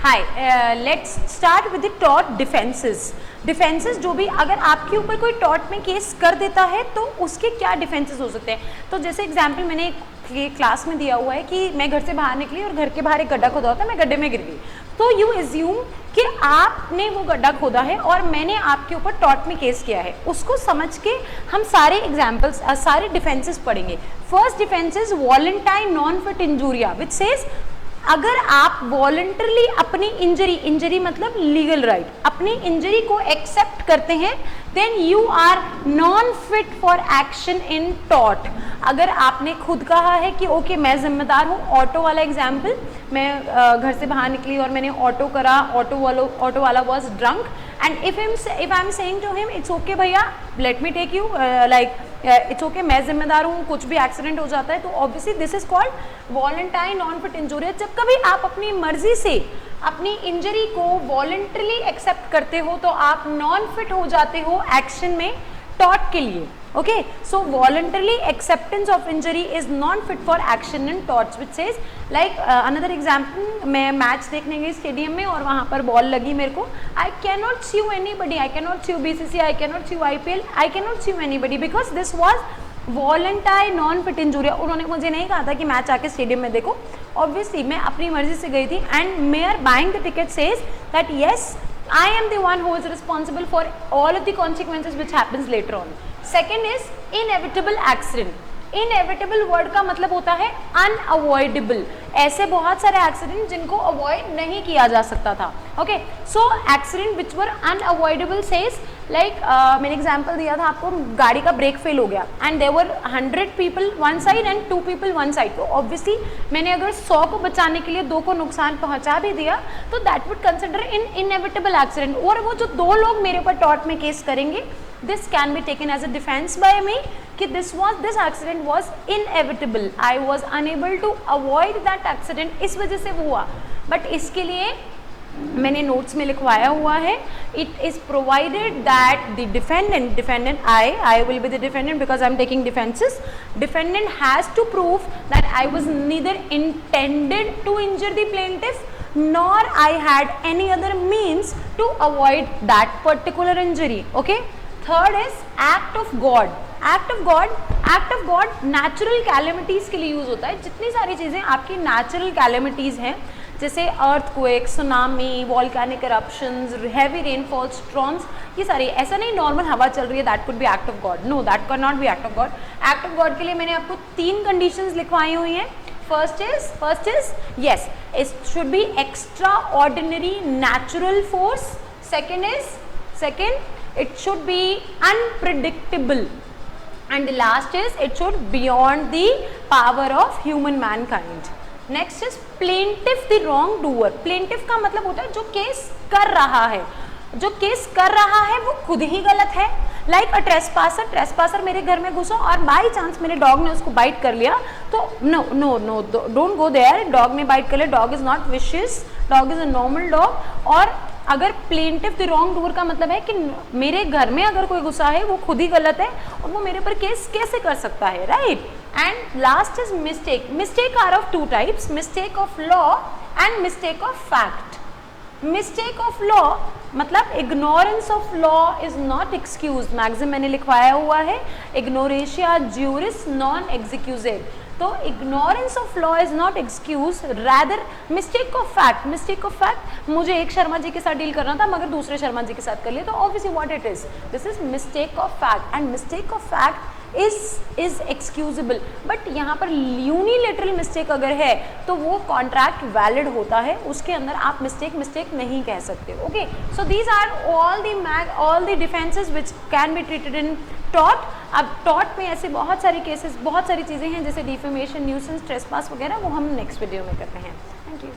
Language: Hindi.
Hi, let's start with the tort defences. Defences जो भी अगर आपके ऊपर कोई टॉर्ट में केस कर देता है तो उसके क्या डिफेंसेस हो सकते हैं। तो जैसे एग्जांपल मैंने क्लास में दिया हुआ है कि मैं घर से बाहर निकली और घर के बाहर एक गड्ढा खोदा होता है, मैं गड्ढे में गिर गई, तो यू एज्यूम कि आपने वो गड्ढा खोदा है और मैंने आपके ऊपर टॉर्ट में केस किया है। उसको समझ के हम सारे एग्जाम्पल्स, सारे डिफेंसेस पढ़ेंगे। First defence is volenti non fit injuria, which says अगर आप वॉलंटरली अपनी इंजरी मतलब लीगल राइट, अपनी इंजरी को एक्सेप्ट करते हैं, then you are non fit for action in tort. अगर आपने खुद कहा है कि ओके मैं जिम्मेदार हूँ, ऑटो वाला एग्जाम्पल, मैं घर से बाहर निकली और मैंने ऑटो करा, ऑटो वाला was drunk and if I am saying to him it's okay भैया let me take you, like it's okay मैं जिम्मेदार हूँ, कुछ भी एक्सीडेंट हो जाता है, तो obviously this is called volenti non fit injury. जब कभी आप अपनी मर्जी से अपनी इंजरी को वॉलेंटरली एक्सेप्ट करते हो तो आप नॉन फिट हो जाते हो एक्शन में टॉर्ट के लिए। Okay, so voluntarily acceptance of injury is non fit for action in torts, which says like another example, मैं मैच देखने गई स्टेडियम में और वहाँ पर बॉल लगी मेरे को, I can not sue anybody, I can not sue BCC, I can not sue IPL, I can not sue anybody because this was volenti non fit injury. उन्होंने मुझे नहीं कहा था कि मैच आके स्टेडियम में देखो, ऑब्वियसली मैं अपनी मर्जी से गई थी and mayor buying the ticket says that yes I am the one who is responsible for all of the consequences which happens later on. Second is inevitable accident. Inevitable word का मतलब होता है अनअवॉइडेबल, ऐसे बहुत सारे एक्सीडेंट जिनको अवॉइड नहीं किया जा सकता था। Okay, so accident which were unavoidable says like मैंने एग्जांपल दिया था आपको, गाड़ी का ब्रेक फेल हो गया and there were 100 people one side and 2 people one side, तो ऑब्वियसली मैंने अगर 100 को बचाने के लिए 2 को नुकसान पहुंचा भी दिया तो that would consider in inevitable accident. और वो जो 2 लोग मेरे ऊपर टॉर्ट में केस करेंगे, this can be taken as a defense by me कि this accident was inevitable, I was unable to avoid that accident, इस वजह से वो हुआ। बट इसके लिए मैंने नोट्स में लिखवाया हुआ है, it is provided that the defendant I will be the defendant because I am taking defenses, defendant has to prove that I was neither intended to injure the plaintiff nor I had any other means to avoid that particular injury. Okay, third is act of God. Act of God natural calamities के लिए यूज होता है। जितनी सारी चीजें आपकी नेचुरल कैलेमिटीज हैं जैसे earthquake, tsunami, volcanic eruptions, heavy rainfall, storms, ये सारी, ऐसा नहीं नॉर्मल हवा चल रही है that could be act of God, know that can not be act of God. Act of God के लिए मैंने आपको 3 कंडीशंस लिखवाई हुई हैं। First is yes, it should be extraordinary natural force. Second it should be unpredictable, and the last is it should beyond the power of human mankind. Next is plaintiff the wrongdoer. plaintiff का मतलब होता है जो केस कर रहा है, जो केस कर रहा है वो खुद ही गलत है। लाइक अ ट्रेसपासर मेरे घर में घुसा और बाई चांस मेरे डॉग ने उसको बाइट कर लिया, तो no don't go there, dog ने बाइट कर लिया, dog is not vicious, dog is a normal dog. और अगर प्लेंटिफ द रॉन्ग डूअर का मतलब है कि मेरे घर में अगर कोई गुस्सा है वो खुद ही गलत है और वो मेरे पर केस कैसे कर सकता है, right. And last is mistake are of 2 types, mistake of law and mistake of fact. Mistake of law मतलब ignorance of law is not excuse, maxim मैंने लिखवाया हुआ है, इग्नोरेशिया ज्यूरिस नॉन एक्सक्यूजेड, तो ignorance of law is not excuse, rather mistake of fact मुझे एक शर्मा जी के साथ डील करना था मगर दूसरे शर्मा जी के साथ कर लिया, तो obviously what it is, this is mistake of fact and mistake of fact is excusable. But यहाँ पर यूनिलेटरल मिस्टेक अगर है तो वो कॉन्ट्रैक्ट वैलिड होता है, उसके अंदर आप मिस्टेक नहीं कह सकते। Okay, so these are all the defences which can be treated in tort. अब टॉर्ट में ऐसे बहुत सारी केसेस, बहुत सारी चीज़ें हैं जैसे डिफेमेशन, न्यूसेंस, ट्रेसपास वगैरह, वो हम नेक्स्ट वीडियो में करते हैं। Thank you.